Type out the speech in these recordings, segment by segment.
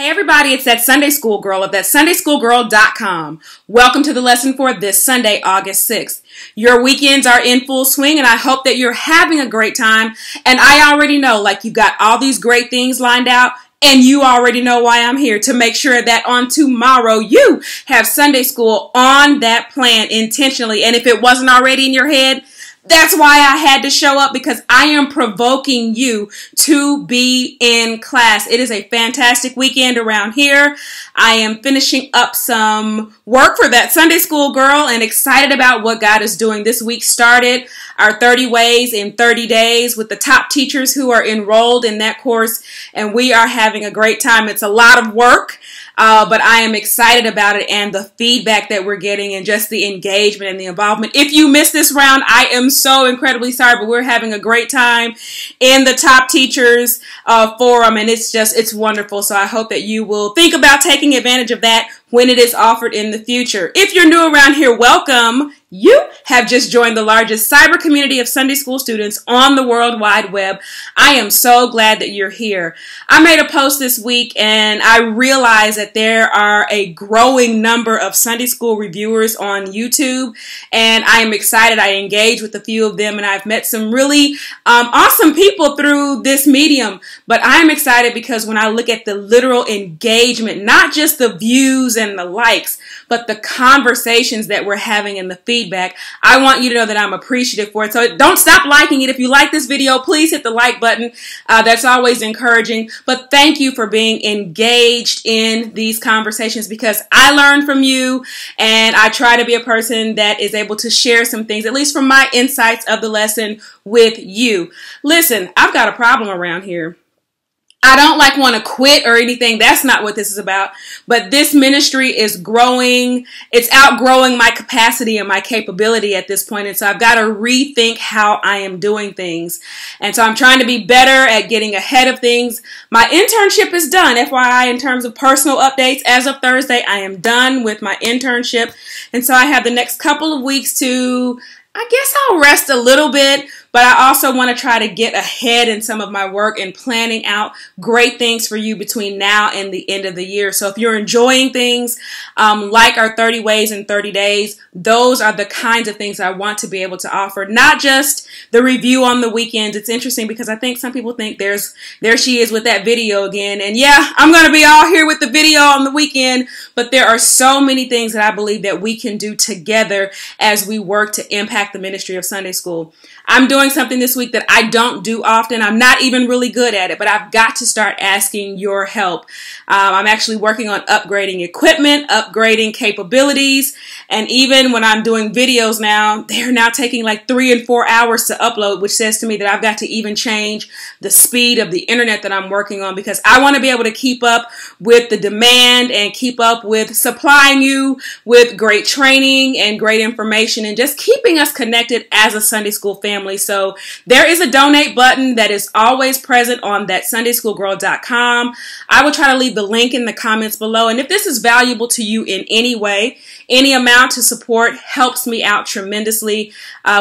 Hey everybody, it's that Sunday School Girl of thatsundayschoolgirl.com. Welcome to the lesson for this Sunday, August 6th. Your weekends are in full swing and I hope that you're having a great time. And I already know, like, you've got all these great things lined out and you already know why I'm here, to make sure that on tomorrow you have Sunday school on that plan intentionally. And if it wasn't already in your head, that's why I had to show up, because I am provoking you to be in class. It is a fantastic weekend around here. I am finishing up some work for that Sunday School Girl and excited about what God is doing. This week started our 30 Ways in 30 Days with the top teachers who are enrolled in that course, and we are having a great time. It's a lot of work. But I am excited about it and the feedback that we're getting and just the engagement and the involvement. If you missed this round, I am so incredibly sorry, but we're having a great time in the Top Teachers Forum, and it's wonderful. So I hope that you will think about taking advantage of that when it is offered in the future. If you're new around here, welcome. You have just joined the largest cyber community of Sunday school students on the World Wide Web. I am so glad that you're here. I made a post this week and I realized that there are a growing number of Sunday school reviewers on YouTube, and I am excited. I engaged with a few of them and I've met some really awesome people through this medium. But I'm excited because when I look at the literal engagement, not just the views and the likes, but the conversations that we're having and the feedback, I want you to know that I'm appreciative for it. So don't stop liking it. If you like this video, please hit the like button. That's always encouraging. But thank you for being engaged in these conversations, because I learn from you and I try to be a person that is able to share some things, at least from my insights of the lesson, with you. Listen, I've got a problem around here. I don't want to quit or anything. That's not what this is about. But this ministry is growing. It's outgrowing my capacity and my capability at this point. And so I've got to rethink how I am doing things. And so I'm trying to be better at getting ahead of things. My internship is done. FYI, in terms of personal updates, as of Thursday, I am done with my internship. And so I have the next couple of weeks to, I guess I'll rest a little bit, but I also want to try to get ahead in some of my work and planning out great things for you between now and the end of the year. So if you're enjoying things like our 30 Ways in 30 Days, those are the kinds of things I want to be able to offer, not just the review on the weekends. It's interesting because I think some people think there she is with that video again. And yeah, I'm going to be all here with the video on the weekend, but there are so many things that I believe that we can do together as we work to impact the ministry of Sunday school. I'm doing something this week that I don't do often. I'm not even really good at it, but I've got to start asking your help. I'm actually working on upgrading equipment, upgrading capabilities, and even when I'm doing videos now, they're now taking like 3 and 4 hours to upload, which says to me that I've got to even change the speed of the internet that I'm working on, because I want to be able to keep up with the demand and keep up with supplying you with great training and great information and just keeping us connected as a Sunday school family. So there is a donate button that is always present on thatsundayschoolgirl.com. I will try to leave the link in the comments below. And if this is valuable to you in any way, any amount to support helps me out tremendously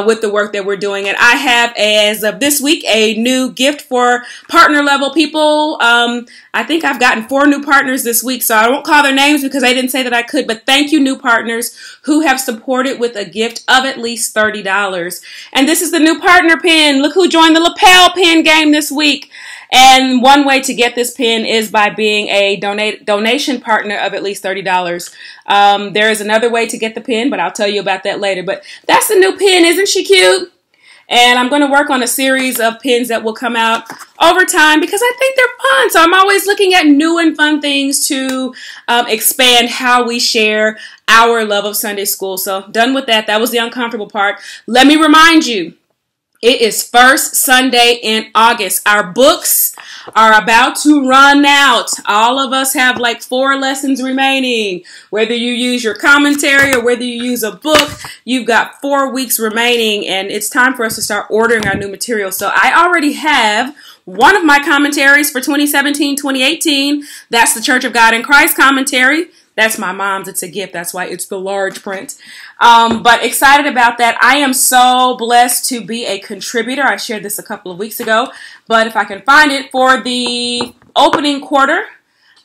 with the work that we're doing. And I have, as of this week, a new gift for partner level people. I think I've gotten 4 new partners this week, so I won't call their names because I didn't say that I could, but thank you, new partners who have supported with a gift of at least $30. And this is the new partner pin. Look who joined the lapel pin game this week. And one way to get this pin is by being a donation partner of at least $30. There is another way to get the pin, but I'll tell you about that later. But that's the new pin. Isn't she cute? And I'm going to work on a series of pins that will come out over time because I think they're fun. So I'm always looking at new and fun things to expand how we share our love of Sunday school. So done with that. That was the uncomfortable part. Let me remind you, it is first Sunday in August. Our books are about to run out. All of us have like 4 lessons remaining. Whether you use your commentary or whether you use a book, you've got 4 weeks remaining, and it's time for us to start ordering our new material. So I already have one of my commentaries for 2017-2018. That's the Church of God in Christ commentary. That's my mom's. It's a gift. That's why it's the large print. But excited about that. I am so blessed to be a contributor. I shared this a couple of weeks ago. But if I can find it, for the opening quarter,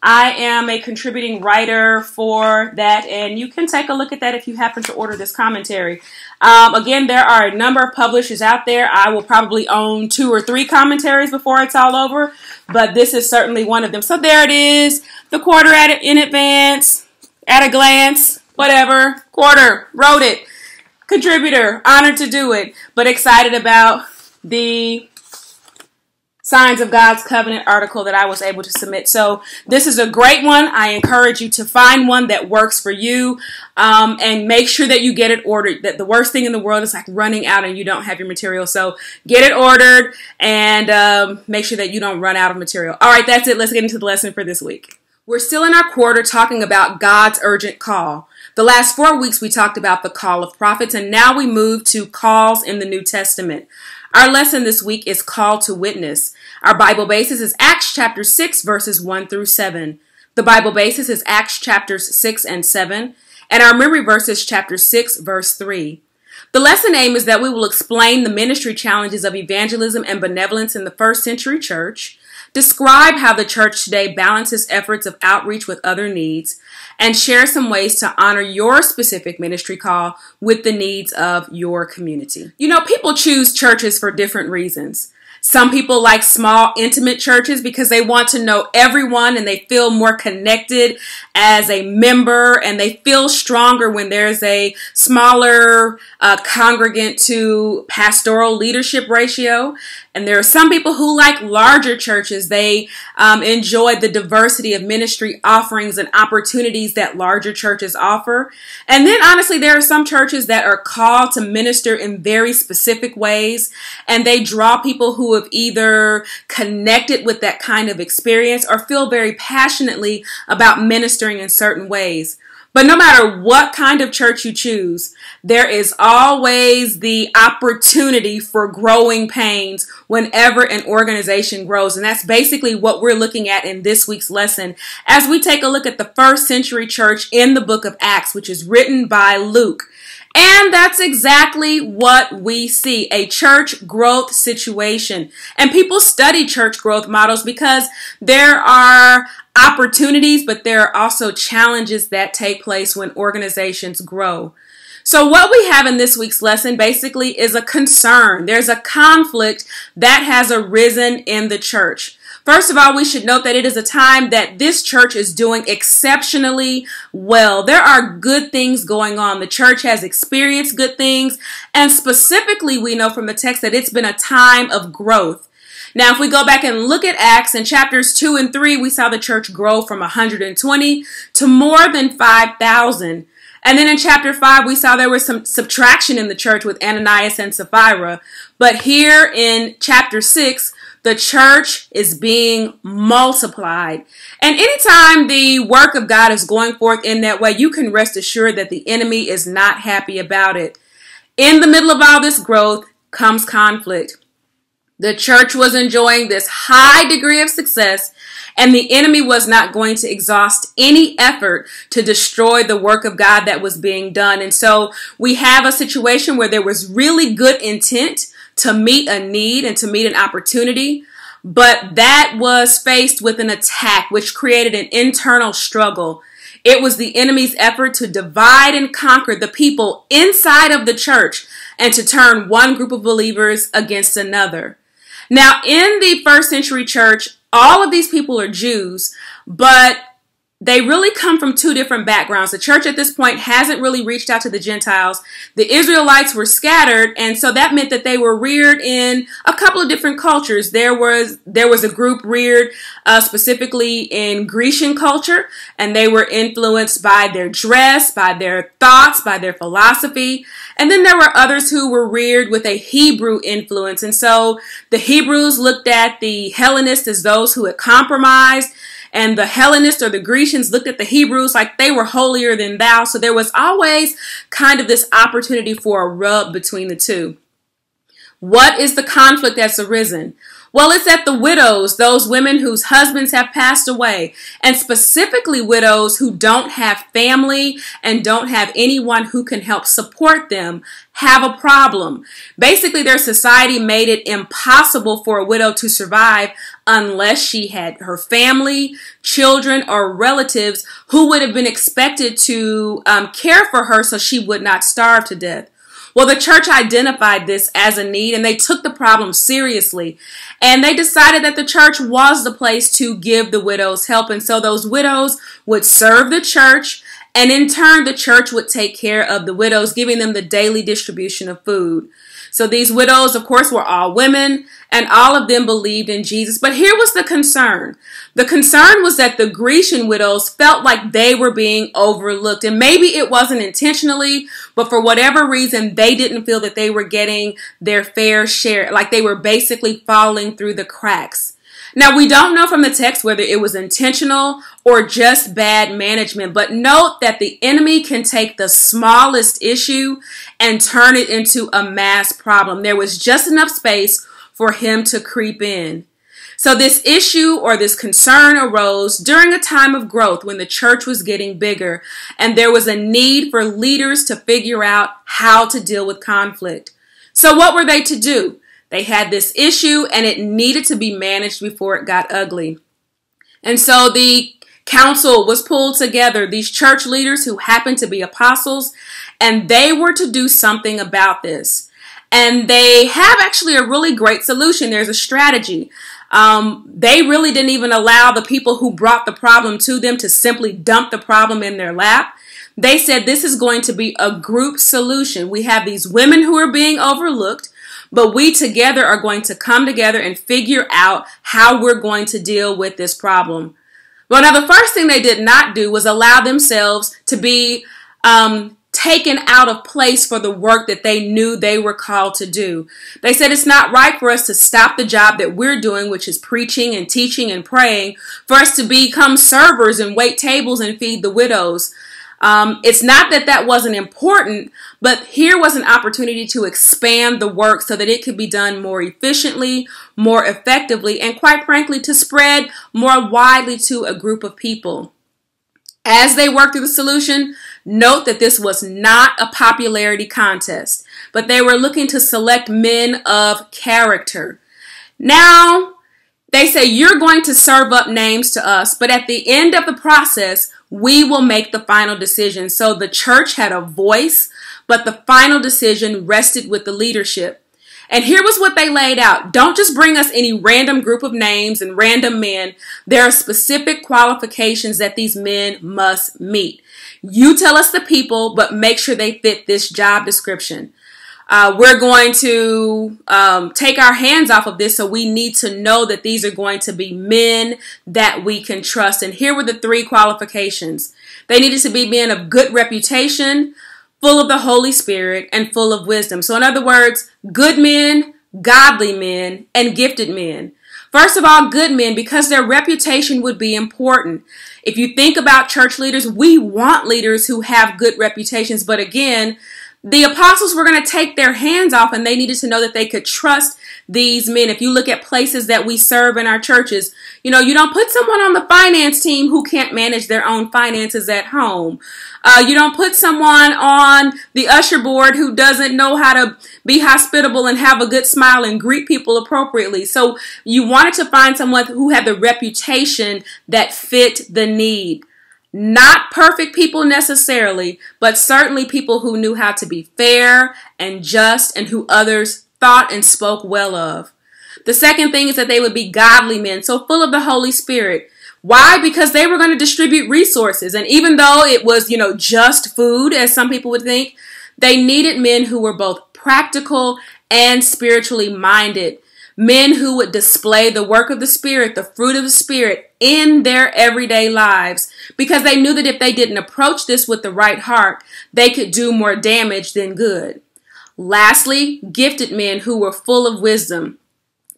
I am a contributing writer for that, and you can take a look at that if you happen to order this commentary. Again, there are a number of publishers out there. I will probably own 2 or 3 commentaries before it's all over, but this is certainly one of them. So there it is, the quarter in advance, at a glance, whatever, quarter, wrote it, contributor, honored to do it, but excited about the Signs of God's Covenant article that I was able to submit. So this is a great one. I encourage you to find one that works for you, and make sure that you get it ordered. That the worst thing in the world is like running out and you don't have your material. So get it ordered and make sure that you don't run out of material. All right, that's it. Let's get into the lesson for this week. We're still in our quarter talking about God's urgent call. The last 4 weeks we talked about the call of prophets, and now we move to calls in the New Testament. Our lesson this week is Call to Witness. Our Bible basis is Acts chapter 6, verses 1 through 7. The Bible basis is Acts chapters 6 and 7. And our memory verse is chapter 6, verse 3. The lesson aim is that we will explain the ministry challenges of evangelism and benevolence in the first century church, describe how the church today balances efforts of outreach with other needs, and share some ways to honor your specific ministry call with the needs of your community. You know, people choose churches for different reasons. Some people like small, intimate churches because they want to know everyone and they feel more connected as a member, and they feel stronger when there's a smaller congregant to pastoral leadership ratio. And there are some people who like larger churches. They enjoy the diversity of ministry offerings and opportunities that larger churches offer. And then honestly, there are some churches that are called to minister in very specific ways, and they draw people who have either connected with that kind of experience or feel very passionately about ministering in certain ways. But no matter what kind of church you choose, there is always the opportunity for growing pains whenever an organization grows. And that's basically what we're looking at in this week's lesson as we take a look at the first century church in the book of Acts, which is written by Luke. And that's exactly what we see, a church growth situation. And people study church growth models because there are opportunities, but there are also challenges that take place when organizations grow. So what we have in this week's lesson basically is a concern. There's a conflict that has arisen in the church. First of all, we should note that it is a time that this church is doing exceptionally well. There are good things going on. The church has experienced good things, and specifically we know from the text that it's been a time of growth. Now, if we go back and look at Acts in chapters 2 and 3, we saw the church grow from 120 to more than 5,000. And then in chapter 5, we saw there was some subtraction in the church with Ananias and Sapphira. But here in chapter 6, the church is being multiplied. And anytime the work of God is going forth in that way, you can rest assured that the enemy is not happy about it. In the middle of all this growth comes conflict. The church was enjoying this high degree of success, and the enemy was not going to exhaust any effort to destroy the work of God that was being done. And so we have a situation where there was really good intent to meet a need and to meet an opportunity, but that was faced with an attack which created an internal struggle. It was the enemy's effort to divide and conquer the people inside of the church and to turn one group of believers against another. Now, in the first century church, all of these people are Jews, but they really come from 2 different backgrounds. The church at this point hasn't really reached out to the Gentiles. The Israelites were scattered, and so that meant that they were reared in a couple of different cultures. There was a group reared specifically in Grecian culture, and they were influenced by their dress, by their thoughts, by their philosophy. And then there were others who were reared with a Hebrew influence. And so the Hebrews looked at the Hellenists as those who had compromised, and the Hellenists or the Grecians looked at the Hebrews like they were holier than thou. So there was always kind of this opportunity for a rub between the two. What is the conflict that's arisen? Well, it's that the widows, those women whose husbands have passed away, and specifically widows who don't have family and don't have anyone who can help support them, have a problem. Basically, their society made it impossible for a widow to survive unless she had her family, children, or relatives who would have been expected to care for her so she would not starve to death. Well, the church identified this as a need, and they took the problem seriously. And they decided that the church was the place to give the widows help. And so those widows would serve the church, and in turn, the church would take care of the widows, giving them the daily distribution of food. So these widows, of course, were all women, and all of them believed in Jesus. But here was the concern. The concern was that the Grecian widows felt like they were being overlooked. And maybe it wasn't intentionally, but for whatever reason, they didn't feel that they were getting their fair share, like they were basically falling through the cracks. Now, we don't know from the text whether it was intentional or just bad management, but note that the enemy can take the smallest issue and turn it into a mass problem. There was just enough space for him to creep in. So this issue or this concern arose during a time of growth when the church was getting bigger, and there was a need for leaders to figure out how to deal with conflict. So what were they to do? They had this issue, and it needed to be managed before it got ugly. And so the council was pulled together, these church leaders who happened to be apostles, and they were to do something about this. And they have actually a really great solution. There's a strategy. They really didn't even allow the people who brought the problem to them to simply dump the problem in their lap. They said this is going to be a group solution. We have these women who are being overlooked, but we together are going to come together and figure out how we're going to deal with this problem. Well, now the first thing they did not do was allow themselves to be taken out of place for the work that they knew they were called to do. They said it's not right for us to stop the job that we're doing, which is preaching and teaching and praying, for us to become servers and wait tables and feed the widows. It's not that that wasn't important, but here was an opportunity to expand the work so that it could be done more efficiently, more effectively, and quite frankly, to spread more widely to a group of people. As they worked through the solution, note that this was not a popularity contest, but they were looking to select men of character. Now, they say you're going to serve up names to us, but at the end of the process, we will make the final decision. So the church had a voice, but the final decision rested with the leadership. And here was what they laid out. Don't just bring us any random group of names and random men. There are specific qualifications that these men must meet. You tell us the people, but make sure they fit this job description. We're going to take our hands off of this, so we need to know that these are going to be men that we can trust. And here were the three qualifications. They needed to be men of good reputation, full of the Holy Spirit, and full of wisdom. So in other words, good men, godly men, and gifted men. First of all, good men, because their reputation would be important. If you think about church leaders, we want leaders who have good reputations. But again, the apostles were going to take their hands off, and they needed to know that they could trust these men. If you look at places that we serve in our churches, you don't put someone on the finance team who can't manage their own finances at home. You don't put someone on the usher board who doesn't know how to be hospitable and have a good smile and greet people appropriately. So you wanted to find someone who had the reputation that fit the need. Not perfect people necessarily, but certainly people who knew how to be fair and just and who others thought and spoke well of. The second thing is that they would be godly men, so full of the Holy Spirit. Why? Because they were going to distribute resources. And even though it was, just food, as some people would think, they needed men who were both practical and spiritually minded. Men who would display the work of the Spirit, the fruit of the Spirit in their everyday lives, because they knew that if they didn't approach this with the right heart, they could do more damage than good. Lastly, gifted men who were full of wisdom,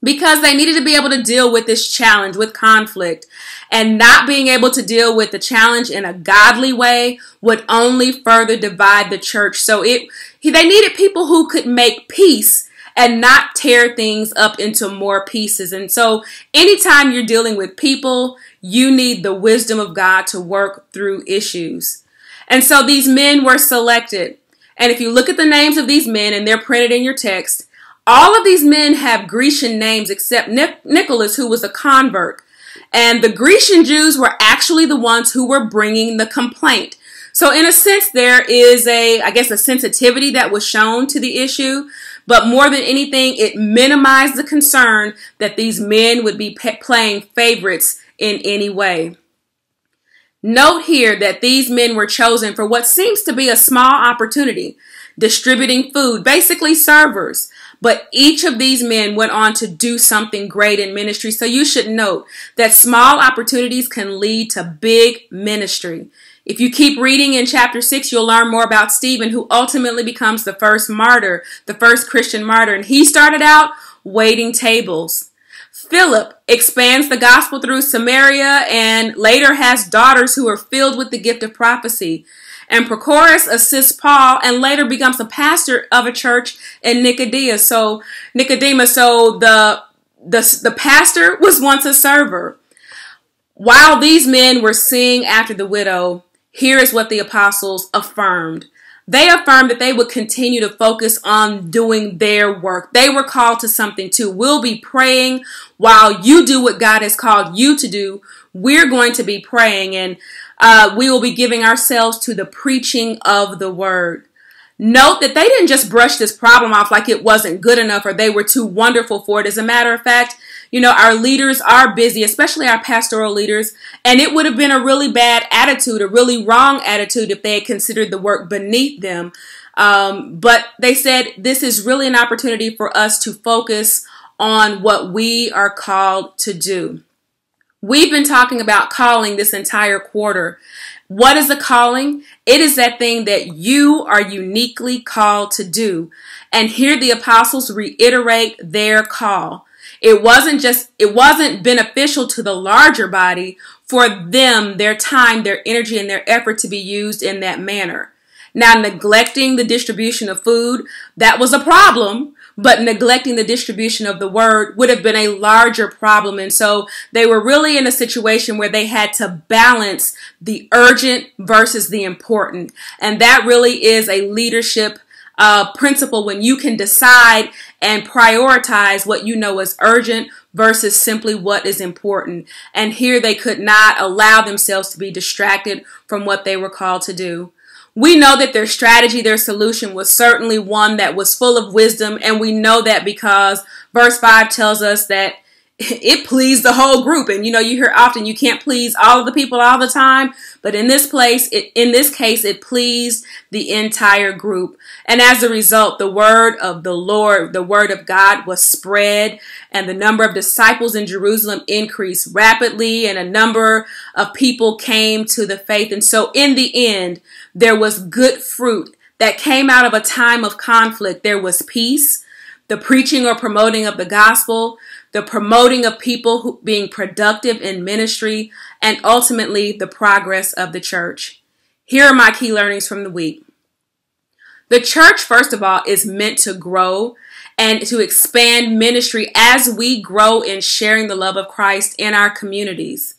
because they needed to be able to deal with this challenge, with conflict, and not being able to deal with the challenge in a godly way would only further divide the church. So they needed people who could make peace and not tear things up into more pieces. And so anytime you're dealing with people, you need the wisdom of God to work through issues. And so these men were selected. And if you look at the names of these men, and they're printed in your text, all of these men have Grecian names except Nicholas, who was a convert. And the Grecian Jews were actually the ones who were bringing the complaint. So in a sense, there is a sensitivity that was shown to the issue. But more than anything, it minimized the concern that these men would be playing favorites in any way. Note here that these men were chosen for what seems to be a small opportunity, distributing food, basically servers. But each of these men went on to do something great in ministry. So you should note that small opportunities can lead to big ministry. If you keep reading in chapter 6, you'll learn more about Stephen, who ultimately becomes the first martyr, the first Christian martyr. And he started out waiting tables. Philip expands the gospel through Samaria and later has daughters who are filled with the gift of prophecy. And Prochorus assists Paul and later becomes a pastor of a church in Nicodemus. So the pastor was once a server. While these men were seeing after the widow, here is what the apostles affirmed. They affirmed that they would continue to focus on doing their work. They were called to something too. We'll be praying while you do what God has called you to do. We're going to be praying, and we will be giving ourselves to the preaching of the word. Note that they didn't just brush this problem off like it wasn't good enough or they were too wonderful for it. As a matter of fact, our leaders are busy, especially our pastoral leaders, and it would have been a really bad attitude, a really wrong attitude if they had considered the work beneath them. But they said this is really an opportunity for us to focus on what we are called to do. We've been talking about calling this entire quarter. What is a calling? It is that thing that you are uniquely called to do. And here the apostles reiterate their call. It wasn't beneficial to the larger body for them, their time, their energy, and their effort to be used in that manner. Now, neglecting the distribution of food, that was a problem, but neglecting the distribution of the word would have been a larger problem. And so they were really in a situation where they had to balance the urgent versus the important. And that really is a leadership principle, when you can decide and prioritize what you know is urgent versus simply what is important. And here they could not allow themselves to be distracted from what they were called to do. We know that their strategy, their solution was certainly one that was full of wisdom. And we know that because verse 5 tells us that it pleased the whole group. And you hear often you can't please all of the people all the time. But in this case, it pleased the entire group. And as a result, the word of the Lord, the word of God, was spread, and the number of disciples in Jerusalem increased rapidly, and a number of people came to the faith. And so in the end, there was good fruit that came out of a time of conflict. There was peace, the preaching or promoting of the gospel, the promoting of people being productive in ministry, and ultimately the progress of the church. Here are my key learnings from the week. The church, first of all, is meant to grow and to expand ministry as we grow in sharing the love of Christ in our communities.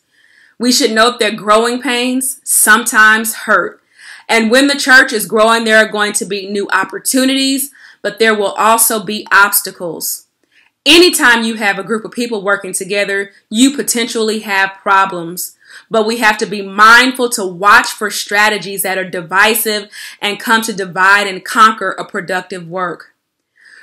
We should note that growing pains sometimes hurt. And when the church is growing, there are going to be new opportunities, but there will also be obstacles. Anytime you have a group of people working together, you potentially have problems. But we have to be mindful to watch for strategies that are divisive and come to divide and conquer a productive work.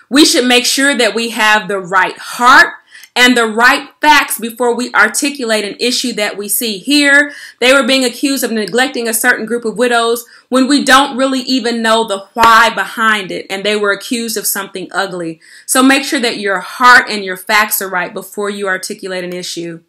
We should make sure that we have the right heart and the right facts before we articulate an issue that we see. Here, they were being accused of neglecting a certain group of widows when we don't really even know the why behind it, and they were accused of something ugly. So make sure that your heart and your facts are right before you articulate an issue.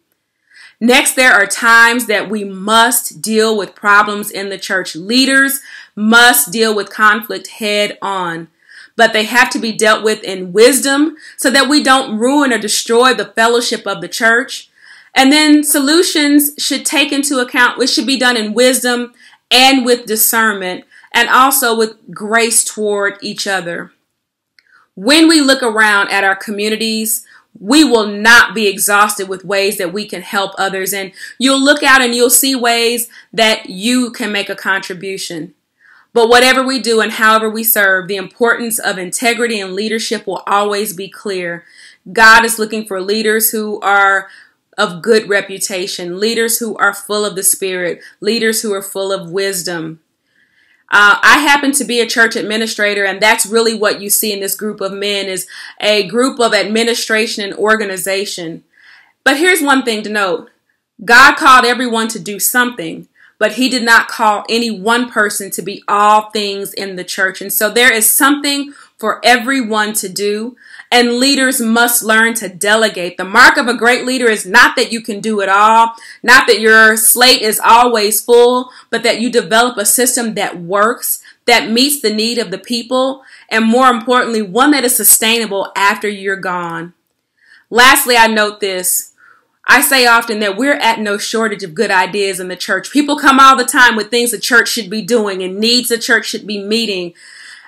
Next, there are times that we must deal with problems in the church. Leaders must deal with conflict head on, but they have to be dealt with in wisdom so that we don't ruin or destroy the fellowship of the church. And then solutions should take into account, it should be done in wisdom and with discernment, and also with grace toward each other. When we look around at our communities, we will not be exhausted with ways that we can help others. And you'll look out and you'll see ways that you can make a contribution. But whatever we do and however we serve, the importance of integrity and leadership will always be clear. God is looking for leaders who are of good reputation, leaders who are full of the Spirit, leaders who are full of wisdom. I happen to be a church administrator, and that's really what you see in this group of men, is a group of administration and organization. But here's one thing to note. God called everyone to do something, but he did not call any one person to be all things in the church. And so there is something for everyone to do, and leaders must learn to delegate. The mark of a great leader is not that you can do it all, not that your slate is always full, but that you develop a system that works, that meets the need of the people, and more importantly, one that is sustainable after you're gone. Lastly, I note this. I say often that we're at no shortage of good ideas in the church. People come all the time with things the church should be doing and needs the church should be meeting.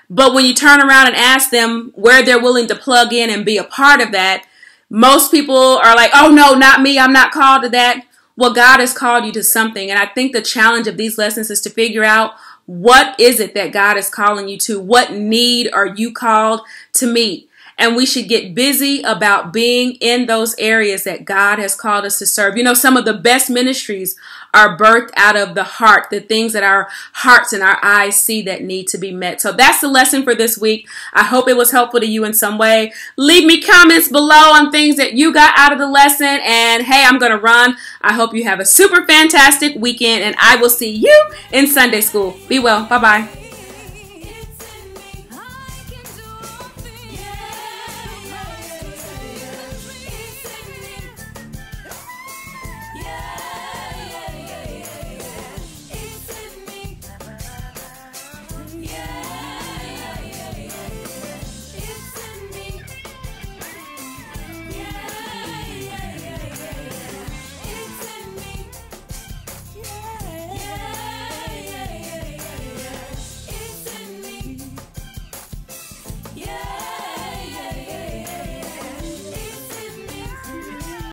But when you turn around and ask them where they're willing to plug in and be a part of that, most people are like, oh no, not me, I'm not called to that. Well, God has called you to something. And I think the challenge of these lessons is to figure out, what is it that God is calling you to? What need are you called to meet? And we should get busy about being in those areas that God has called us to serve. You know, some of the best ministries are birthed out of the heart, the things that our hearts and our eyes see that need to be met. So that's the lesson for this week. I hope it was helpful to you in some way. Leave me comments below on things that you got out of the lesson. And hey, I'm going to run. I hope you have a super fantastic weekend, and I will see you in Sunday school. Be well. Bye-bye.